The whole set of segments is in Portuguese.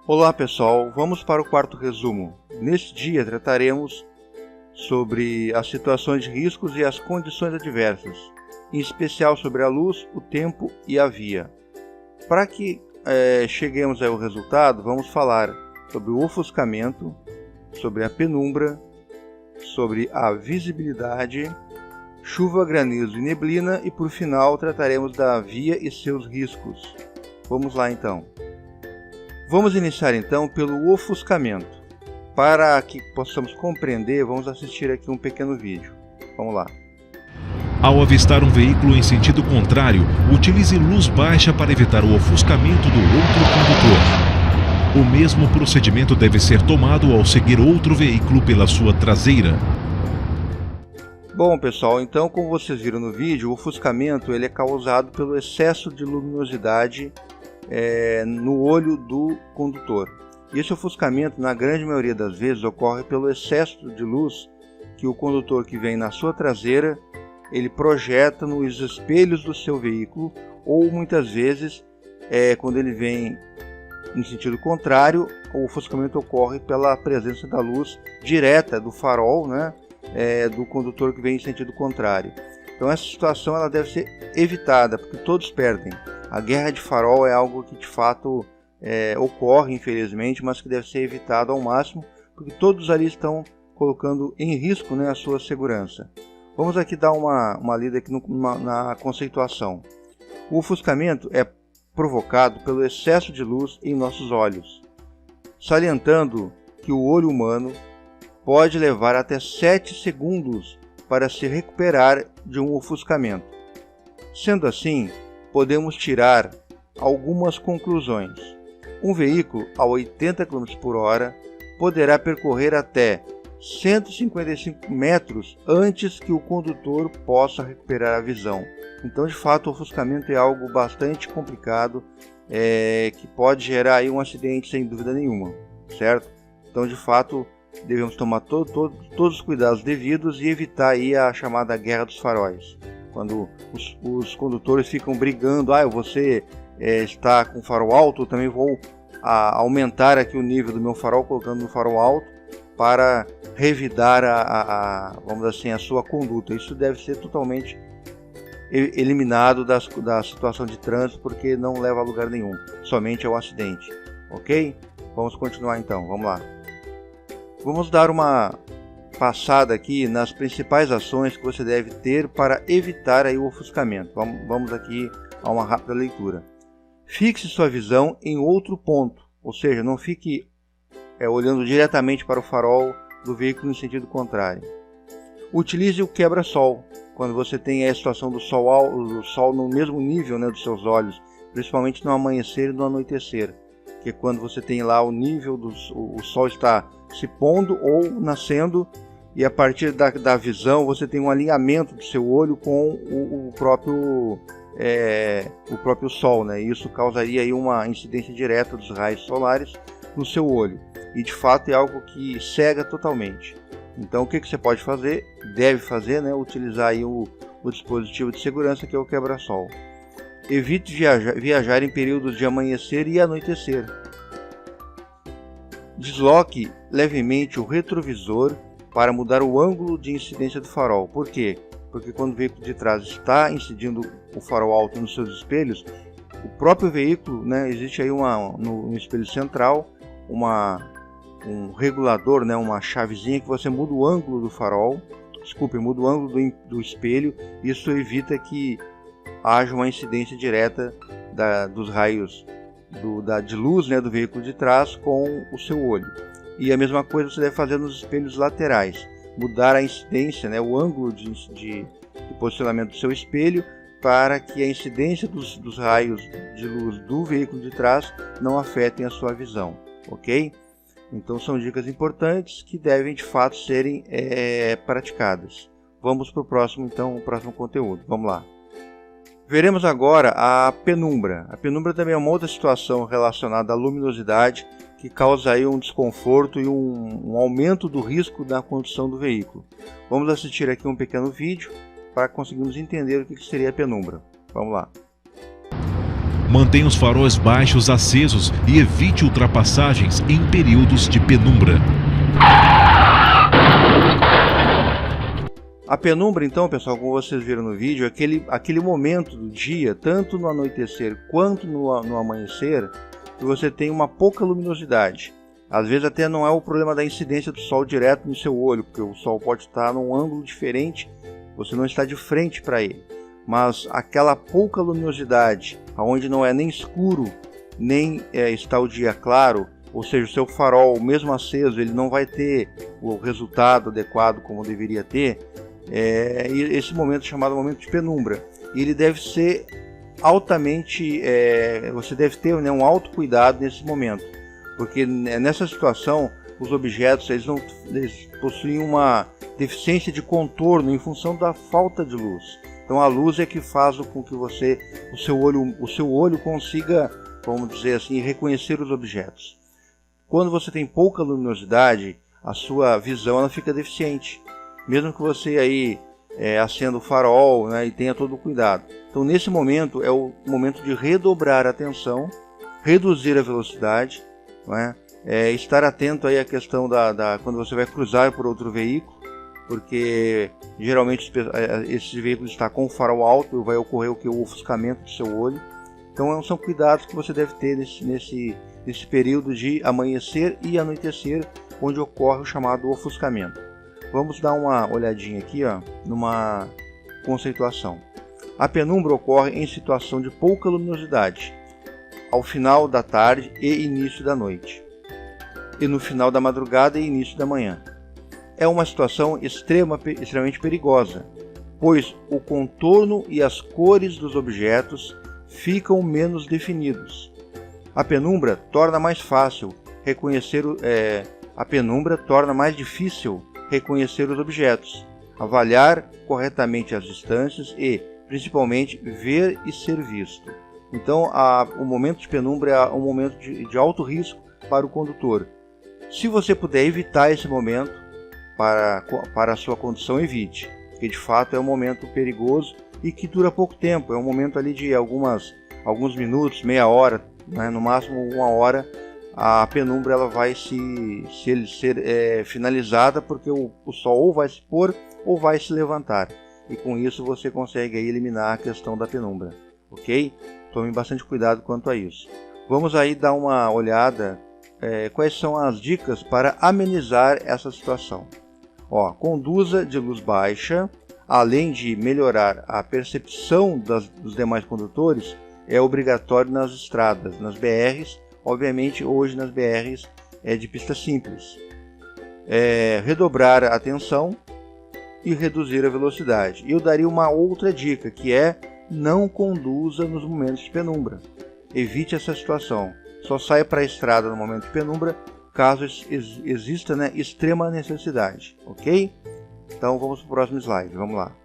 Olá pessoal, vamos para o quarto resumo. Neste dia trataremos sobre as situações de riscos e as condições adversas, em especial sobre a luz, o tempo e a via. Para que cheguemos ao resultado, vamos falar sobre o ofuscamento, sobre a penumbra, sobre a visibilidade, chuva, granizo e neblina e por final trataremos da via e seus riscos. Vamos lá então. Vamos iniciar então pelo ofuscamento. Para que possamos compreender, vamos assistir aqui um pequeno vídeo. Vamos lá. Ao avistar um veículo em sentido contrário, utilize luz baixa para evitar o ofuscamento do outro condutor. O mesmo procedimento deve ser tomado ao seguir outro veículo pela sua traseira. Bom pessoal, então como vocês viram no vídeo, o ofuscamento ele é causado pelo excesso de luminosidade no olho do condutor. Esse ofuscamento, na grande maioria das vezes, ocorre pelo excesso de luz que o condutor que vem na sua traseira ele projeta nos espelhos do seu veículo, ou muitas vezes, quando ele vem em sentido contrário, o ofuscamento ocorre pela presença da luz direta do farol, do condutor que vem em sentido contrário. Então essa situação ela deve ser evitada, porque todos perdem. A guerra de farol é algo que de fato ocorre, infelizmente, mas que deve ser evitado ao máximo, porque todos ali estão colocando em risco a sua segurança. Vamos aqui dar uma lida aqui na conceituação. O ofuscamento é provocado pelo excesso de luz em nossos olhos, salientando que o olho humano pode levar até 7 segundos para se recuperar de um ofuscamento. Sendo assim, podemos tirar algumas conclusões. Um veículo a 80 km por hora poderá percorrer até 155 metros antes que o condutor possa recuperar a visão. Então, de fato, o ofuscamento é algo bastante complicado, que pode gerar aí um acidente sem dúvida nenhuma, certo? Então, de fato, devemos tomar todos os cuidados devidos e evitar aí a chamada guerra dos faróis. Quando os condutores ficam brigando, você está com farol alto, eu também vou aumentar aqui o nível do meu farol, colocando no farol alto, para revidar vamos dizer assim, a sua conduta. Isso deve ser totalmente eliminado da situação de trânsito, porque não leva a lugar nenhum, somente ao acidente. Ok? Vamos continuar então, vamos lá. Vamos dar uma passada aqui nas principais ações que você deve ter para evitar aí o ofuscamento. Vamos aqui a uma rápida leitura. Fixe sua visão em outro ponto, ou seja, não fique olhando diretamente para o farol do veículo em sentido contrário. Utilize o quebra-sol, quando você tem a situação do sol no mesmo nível dos seus olhos, principalmente no amanhecer e no anoitecer, que é quando você tem lá o nível o sol está se pondo ou nascendo, e a partir da visão você tem um alinhamento do seu olho com o próprio sol, e isso causaria aí uma incidência direta dos raios solares no seu olho, e de fato é algo que cega totalmente. Então o que você pode fazer, deve fazer, utilizar aí o dispositivo de segurança, que é o quebra-sol. Evite viajar em períodos de amanhecer e anoitecer. Desloque levemente o retrovisor para mudar o ângulo de incidência do farol. Por quê? Porque quando o veículo de trás está incidindo o farol alto nos seus espelhos, o próprio veículo, existe aí no espelho central um regulador, uma chavezinha que você muda o ângulo do farol, muda o ângulo do espelho. Isso evita que haja uma incidência direta dos raios de luz do veículo de trás com o seu olho. E a mesma coisa você deve fazer nos espelhos laterais, mudar a incidência, o ângulo de posicionamento do seu espelho, para que a incidência dos raios de luz do veículo de trás não afetem a sua visão, ok? Então são dicas importantes que devem de fato serem praticadas. Vamos para o próximo conteúdo, vamos lá. Veremos agora a penumbra. A penumbra também é uma outra situação relacionada à luminosidade, que causa aí um desconforto e um aumento do risco da condução do veículo. Vamos assistir aqui um pequeno vídeo para conseguirmos entender o que seria a penumbra. Vamos lá. Mantenha os faróis baixos acesos e evite ultrapassagens em períodos de penumbra. A penumbra, então, pessoal, como vocês viram no vídeo, é aquele momento do dia, tanto no anoitecer quanto no amanhecer, que você tem uma pouca luminosidade. Às vezes até não é o problema da incidência do sol direto no seu olho, porque o sol pode estar num ângulo diferente, você não está de frente para ele. Mas aquela pouca luminosidade, onde não é nem escuro, nem está o dia claro, ou seja, o seu farol, mesmo aceso, ele não vai ter o resultado adequado como deveria ter. Esse momento é chamado momento de penumbra. E ele deve ser altamente, você deve ter, né, um alto cuidado nesse momento, porque nessa situação os objetos eles possuem uma deficiência de contorno em função da falta de luz. Então a luz é que faz com que o seu olho consiga, vamos dizer assim, reconhecer os objetos. Quando você tem pouca luminosidade, a sua visão ela fica deficiente. Mesmo que você aí acenda o farol, né, e tenha todo o cuidado. Então nesse momento é o momento de redobrar a atenção, reduzir a velocidade, né, estar atento aí à questão quando você vai cruzar por outro veículo, porque geralmente esse veículo está com o farol alto, vai ocorrer o ofuscamento do seu olho. Então são cuidados que você deve ter nesse período de amanhecer e anoitecer, onde ocorre o chamado ofuscamento. Vamos dar uma olhadinha aqui, numa conceituação. A penumbra ocorre em situação de pouca luminosidade, ao final da tarde e início da noite, e no final da madrugada e início da manhã. É uma situação extremamente perigosa, pois o contorno e as cores dos objetos ficam menos definidos. A penumbra torna mais difícil reconhecer os objetos, avaliar corretamente as distâncias e, principalmente, ver e ser visto. Então, o momento de penumbra é um momento de alto risco para o condutor. Se você puder evitar esse momento, para a sua condução, evite, porque de fato é um momento perigoso e que dura pouco tempo. É um momento ali de alguns minutos, meia hora, né, no máximo uma hora. A penumbra ela vai ser finalizada, porque o sol ou vai se pôr ou vai se levantar. E com isso você consegue aí eliminar a questão da penumbra. Ok? Tome bastante cuidado quanto a isso. Vamos aí dar uma olhada quais são as dicas para amenizar essa situação. Conduza de luz baixa. Além de melhorar a percepção dos demais condutores, é obrigatório nas estradas, nas BRs. Obviamente, hoje nas BRs de pista simples. Redobrar a atenção e reduzir a velocidade. E eu daria uma outra dica, que é não conduza nos momentos de penumbra. Evite essa situação. Só saia para a estrada no momento de penumbra, caso exista, né, extrema necessidade. Ok? Então vamos para o próximo slide. Vamos lá.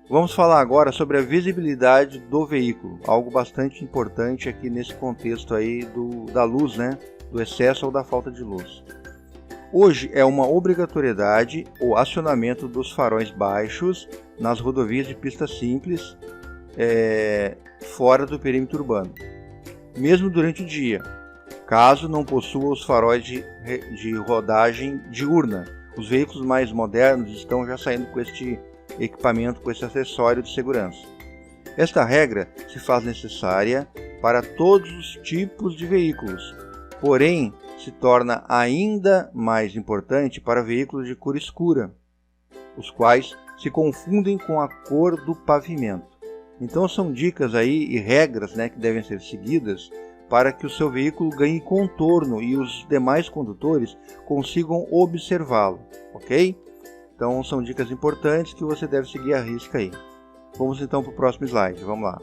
Vamos falar agora sobre a visibilidade do veículo, algo bastante importante aqui nesse contexto aí da luz, né? Do excesso ou da falta de luz. Hoje é uma obrigatoriedade o acionamento dos faróis baixos nas rodovias de pista simples, fora do perímetro urbano, mesmo durante o dia, caso não possua os faróis de rodagem diurna. Os veículos mais modernos estão já saindo com este equipamento, com esse acessório de segurança. Esta regra se faz necessária para todos os tipos de veículos, porém se torna ainda mais importante para veículos de cor escura, os quais se confundem com a cor do pavimento. Então são dicas aí e regras, né, que devem ser seguidas para que o seu veículo ganhe contorno e os demais condutores consigam observá-lo, ok? Então são dicas importantes que você deve seguir à risca aí. Vamos então para o próximo slide, vamos lá.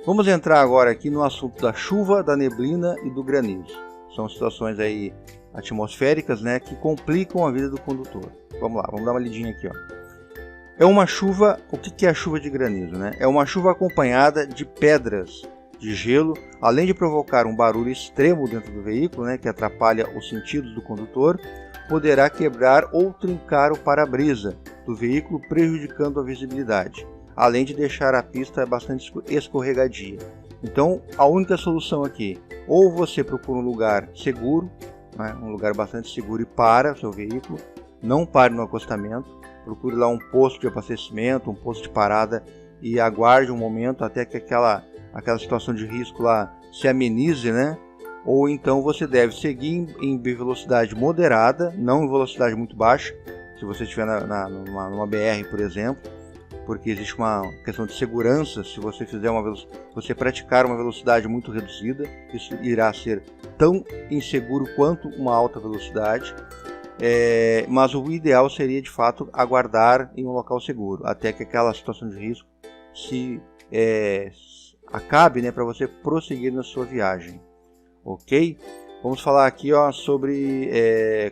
Vamos entrar agora aqui no assunto da chuva, da neblina e do granizo. São situações aí atmosféricas, né, que complicam a vida do condutor. Vamos lá, vamos dar uma lidinha aqui, É uma chuva, o que é a chuva de granizo, né? É uma chuva acompanhada de pedras de gelo, além de provocar um barulho extremo dentro do veículo, né, que atrapalha os sentidos do condutor, poderá quebrar ou trincar o para-brisa do veículo, prejudicando a visibilidade, além de deixar a pista bastante escorregadia. Então, a única solução aqui, ou você procura um lugar seguro, né, um lugar bastante seguro e para o seu veículo, não pare no acostamento, procure lá um posto de abastecimento, um posto de parada e aguarde um momento até que aquela situação de risco lá se amenize, né? Ou então você deve seguir em velocidade moderada, não em velocidade muito baixa, se você estiver numa BR, por exemplo, porque existe uma questão de segurança. Se você você praticar uma velocidade muito reduzida, isso irá ser tão inseguro quanto uma alta velocidade. Mas o ideal seria de fato aguardar em um local seguro até que aquela situação de risco se acabe, né, para você prosseguir na sua viagem. Ok? Vamos falar aqui sobre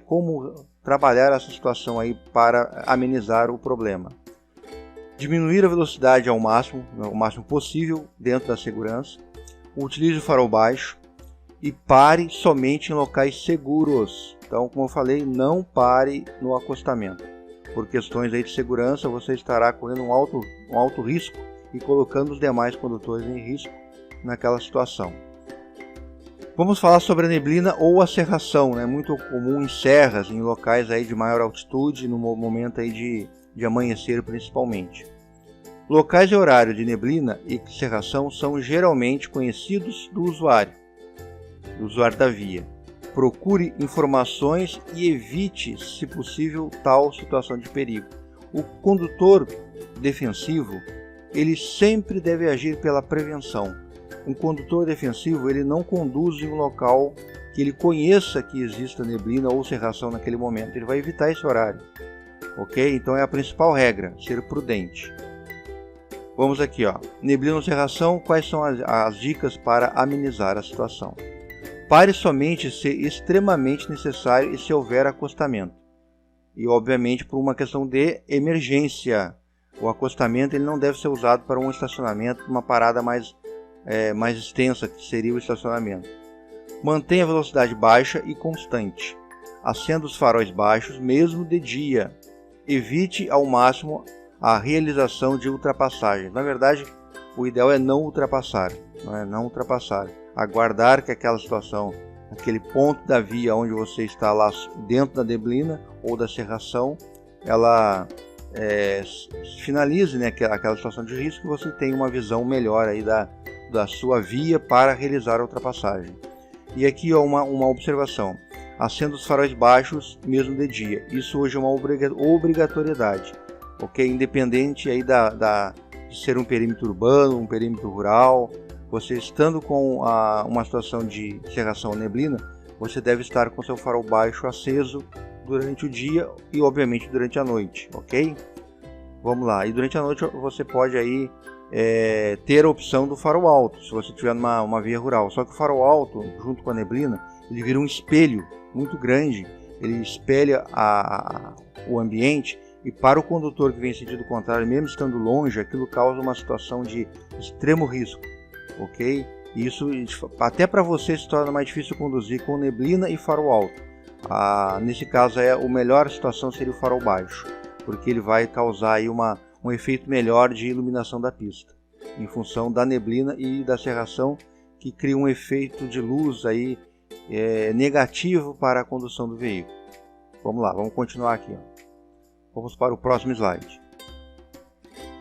como trabalhar essa situação aí para amenizar o problema. Diminuir a velocidade o máximo possível dentro da segurança. Utilize o farol baixo e pare somente em locais seguros. Então, como eu falei, não pare no acostamento. Por questões aí de segurança, você estará correndo um alto risco e colocando os demais condutores em risco naquela situação. Vamos falar sobre a neblina ou a cerração, né? Muito comum em serras, em locais aí de maior altitude, no momento aí de amanhecer principalmente. Locais e horários de neblina e cerração são geralmente conhecidos do usuário da via. Procure informações e evite, se possível, tal situação de perigo. O condutor defensivo, ele sempre deve agir pela prevenção. Um condutor defensivo, ele não conduz em um local que ele conheça que exista neblina ou cerração naquele momento. Ele vai evitar esse horário. Ok? Então é a principal regra, ser prudente. Vamos aqui, neblina ou cerração, quais são as dicas para amenizar a situação? Pare somente se extremamente necessário e se houver acostamento. E obviamente por uma questão de emergência. O acostamento ele não deve ser usado para um estacionamento, uma parada mais extensa, que seria o estacionamento. Mantenha a velocidade baixa e constante. Acenda os faróis baixos, mesmo de dia. Evite ao máximo a realização de ultrapassagens. Na verdade, o ideal é não ultrapassar. Não ultrapassar. Aguardar que aquela situação, aquele ponto da via onde você está lá dentro da neblina ou da cerração, ela finalize, né, aquela situação de risco e você tenha uma visão melhor aí da sua via para realizar a ultrapassagem. E aqui uma observação: acenda os faróis baixos mesmo de dia. Isso hoje é uma obrigatoriedade, ok? Independente aí de ser um perímetro urbano, um perímetro rural, você estando com uma situação de cerração ou neblina, você deve estar com seu farol baixo aceso durante o dia e obviamente durante a noite, ok? Vamos lá, e durante a noite você pode aí ter a opção do farol alto, se você estiver numa via rural. Só que o farol alto, junto com a neblina, ele vira um espelho muito grande, ele espelha o ambiente, e para o condutor que vem em sentido contrário, mesmo estando longe, aquilo causa uma situação de extremo risco, ok? E isso até para você se torna mais difícil conduzir com neblina e farol alto. Nesse caso, a melhor situação seria o farol baixo, porque ele vai causar aí um efeito melhor de iluminação da pista, em função da neblina e da cerração, que cria um efeito de luz aí, negativo para a condução do veículo. Vamos lá, vamos continuar aqui. Vamos para o próximo slide.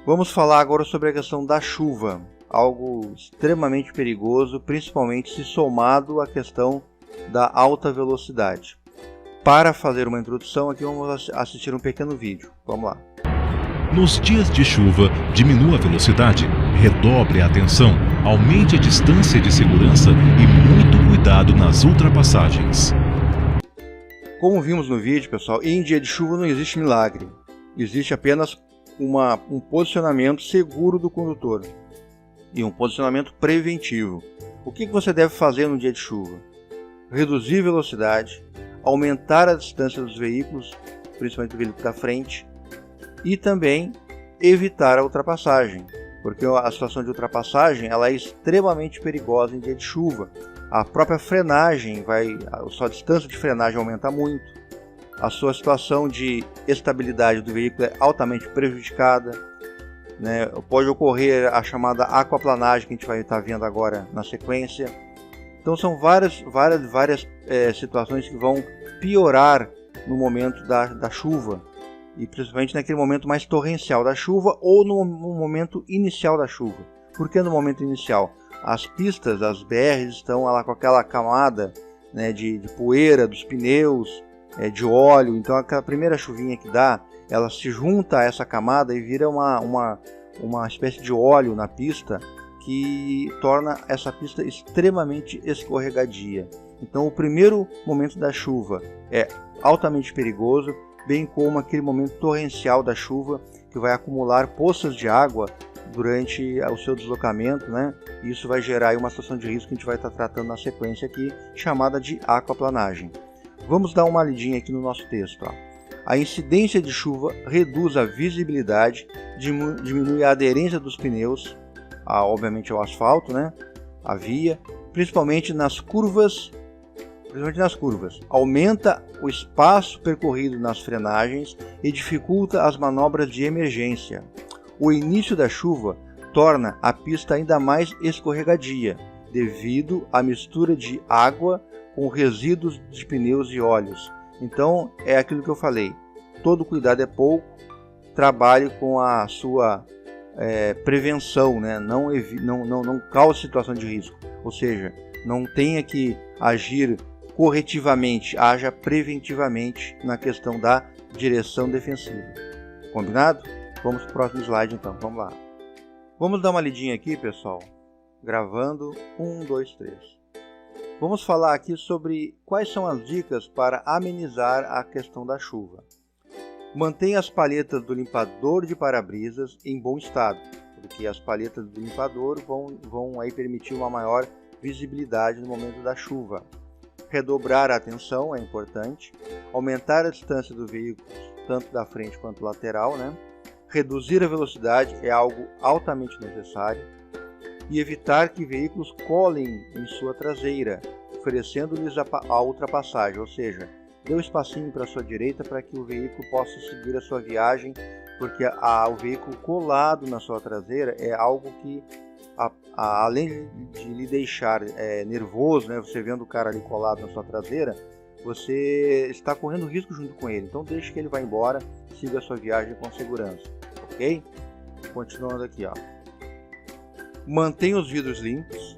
Vamos falar agora sobre a questão da chuva, algo extremamente perigoso, principalmente se somado à questão da alta velocidade. Para fazer uma introdução, aqui vamos assistir um pequeno vídeo. Vamos lá. Nos dias de chuva, diminua a velocidade, redobre a atenção, aumente a distância de segurança e muito cuidado nas ultrapassagens. Como vimos no vídeo, pessoal, em dia de chuva não existe milagre. Existe apenas um posicionamento seguro do condutor e um posicionamento preventivo. O que você deve fazer no dia de chuva? Reduzir velocidade, aumentar a distância dos veículos, principalmente do veículo da frente, e também evitar a ultrapassagem, porque a situação de ultrapassagem ela é extremamente perigosa em dia de chuva. A própria frenagem a sua distância de frenagem aumenta muito, a sua situação de estabilidade do veículo é altamente prejudicada, né? Pode ocorrer a chamada aquaplanagem, que a gente vai estar vendo agora na sequência. Então são várias situações que vão piorar no momento da chuva, e principalmente naquele momento mais torrencial da chuva ou no momento inicial da chuva. Por que no momento inicial? As pistas, as BRs estão lá com aquela camada, né, de poeira dos pneus, de óleo. Então aquela primeira chuvinha que dá, ela se junta a essa camada e vira uma espécie de óleo na pista, que torna essa pista extremamente escorregadia. Então o primeiro momento da chuva é altamente perigoso, bem como aquele momento torrencial da chuva, que vai acumular poças de água durante o seu deslocamento, né? Isso vai gerar aí uma situação de risco que a gente vai estar tratando na sequência aqui, chamada de aquaplanagem. Vamos dar uma lidinha aqui no nosso texto, ó. A incidência de chuva reduz a visibilidade, diminui a aderência dos pneus, obviamente ao asfalto, né? A via, principalmente nas curvas, aumenta o espaço percorrido nas frenagens e dificulta as manobras de emergência. O início da chuva torna a pista ainda mais escorregadia, devido à mistura de água com resíduos de pneus e óleos. Então é aquilo que eu falei, todo cuidado é pouco, trabalhe com a sua prevenção, né? Não cause situação de risco, ou seja, não tenha que agir corretivamente, haja preventivamente na questão da direção defensiva. Combinado? Vamos para o próximo slide então, vamos lá. Vamos dar uma lidinha aqui, pessoal, gravando, 1, 2, 3. Vamos falar aqui sobre quais são as dicas para amenizar a questão da chuva. Mantenha as palhetas do limpador de para-brisas em bom estado, porque as palhetas do limpador vão aí permitir uma maior visibilidade no momento da chuva. Redobrar a atenção é importante, aumentar a distância do veículo, tanto da frente quanto lateral, né? Reduzir a velocidade é algo altamente necessário, e evitar que veículos colem em sua traseira, oferecendo-lhes a ultrapassagem, ou seja, dê um espacinho para a sua direita para que o veículo possa seguir a sua viagem, porque o veículo colado na sua traseira é algo que, além de lhe deixar nervoso, né, você vendo o cara ali colado na sua traseira, você está correndo risco junto com ele. Então deixe que ele vá embora, siga a sua viagem com segurança, ok? Continuando aqui, ó. Mantenha os vidros limpos,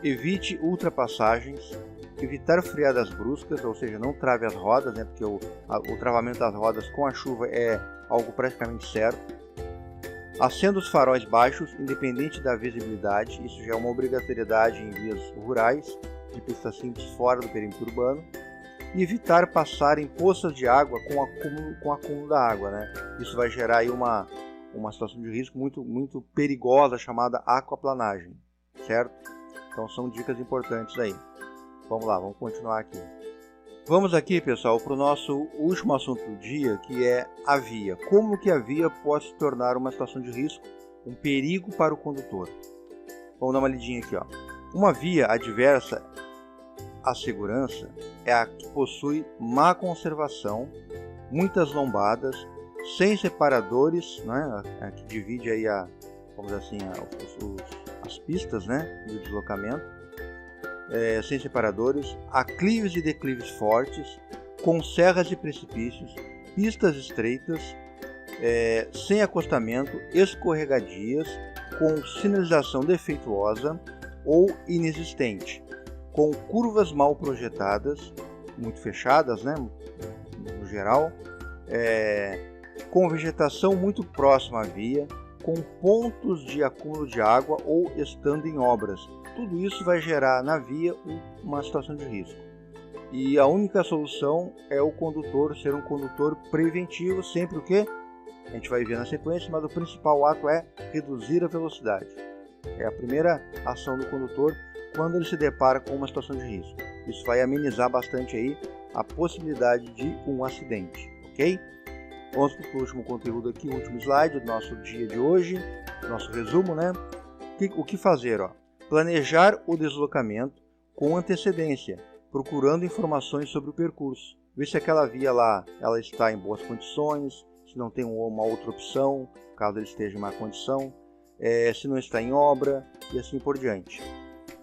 evite ultrapassagens, evitar freadas bruscas, ou seja, não trave as rodas, né, porque o travamento das rodas com a chuva é algo praticamente certo. Acenda os faróis baixos, independente da visibilidade, isso já é uma obrigatoriedade em vias rurais, de pista simples fora do perímetro urbano. E evitar passar em poças de água com acúmulo da água, né? Isso vai gerar aí uma situação de risco muito perigosa, chamada aquaplanagem, certo? Então são dicas importantes aí. Vamos lá, vamos continuar aqui. Vamos aqui, pessoal, para o nosso último assunto do dia, que é a via. Como que a via pode se tornar uma situação de risco, um perigo para o condutor? Vamos dar uma lidinha aqui, ó. Uma via adversa à segurança é a que possui má conservação, muitas lombadas, sem separadores, né, a que divide aí vamos dizer assim, as pistas, né, de deslocamento, sem separadores, aclives e declives fortes, com serras e precipícios, pistas estreitas, sem acostamento, escorregadias, com sinalização defeituosa ou inexistente, com curvas mal projetadas, muito fechadas, né, no geral, com vegetação muito próxima à via, com pontos de acúmulo de água ou estando em obras. Tudo isso vai gerar na via uma situação de risco. E a única solução é o condutor ser um condutor preventivo, sempre o que? A gente vai ver na sequência, mas o principal ato é reduzir a velocidade. É a primeira ação do condutor quando ele se depara com uma situação de risco. Isso vai amenizar bastante aí a possibilidade de um acidente, ok? Vamos para o último conteúdo aqui, o último slide do nosso dia de hoje, nosso resumo, né? O que fazer, ó? Planejar o deslocamento com antecedência, procurando informações sobre o percurso. Ver se aquela via lá ela está em boas condições, se não tem uma outra opção, caso ele esteja em má condição, se não está em obra e assim por diante.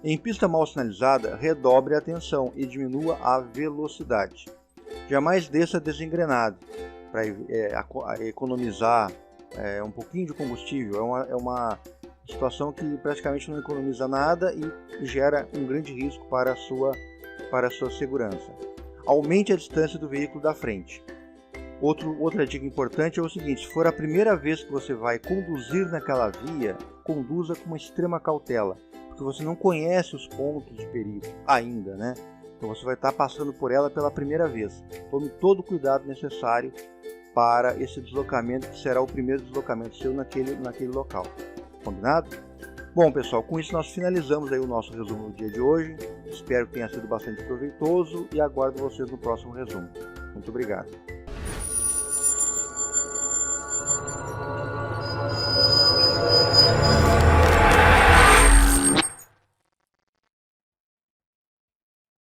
Em pista mal sinalizada, redobre a atenção e diminua a velocidade. Jamais desça desengrenado para economizar um pouquinho de combustível. É uma situação que praticamente não economiza nada e gera um grande risco para a sua segurança. Aumente a distância do veículo da frente. Outra dica importante é o seguinte: se for a primeira vez que você vai conduzir naquela via, conduza com uma extrema cautela, porque você não conhece os pontos de perigo ainda, né? Então você vai estar passando por ela pela primeira vez. Tome todo o cuidado necessário para esse deslocamento, que será o primeiro deslocamento seu naquele local. Combinado? Bom, pessoal, com isso nós finalizamos aí o nosso resumo do dia de hoje. Espero que tenha sido bastante proveitoso e aguardo vocês no próximo resumo. Muito obrigado.